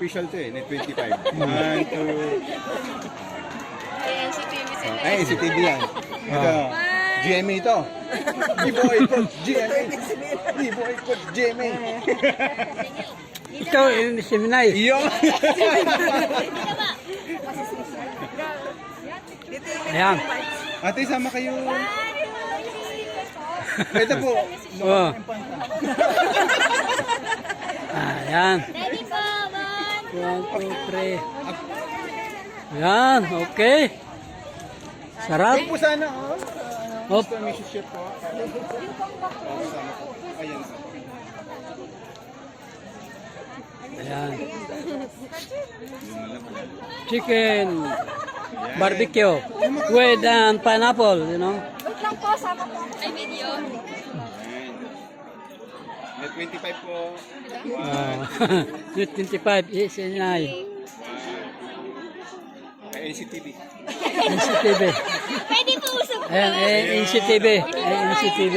official to eh, net 25. 1, 2. Ayan, si TV sila. Ay, si TV yan. Ito, GMA ito. Di boycott GMA. Di boycott GMA. Ito, si Minay. Iyo. Ayan. Ate, sama kayo. Ito po. Oh. Ayan. Ready po, 1, 2, 3. Ayan, okay. Sarap. Ay po sana, oh. Hop. Gusto may share po. Oh, sama po. Ayan. Ayan. Chicken barbecue with pineapple, you know. Wait lang po, sama po. Ay, video. Net 25 po. Net 25 is inay. NCTV. NCTV. Pwede po usap. Ayan, NCTV. NCTV.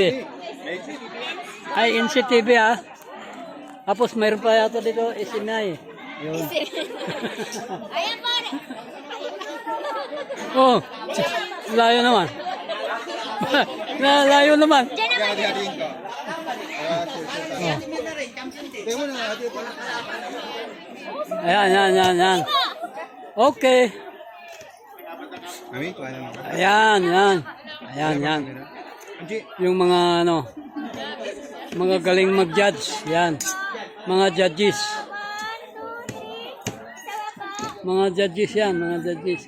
Ay, NCTV ah. Tapos mayroon pa yata dito, isinay. Yun. Ayan po. Oh, layo naman. Layo naman. Hati-hatiin ko. Tingnan mo na, hati pa. Ayan. Okay. Mami, kuha naman. Ayan. Anji, Yung mga ano, mga galing mag-judge. Yan. Mga judges. Mga judges yan, mga judges.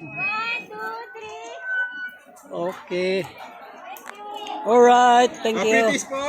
Okay. Alright, thank you. Apritis po.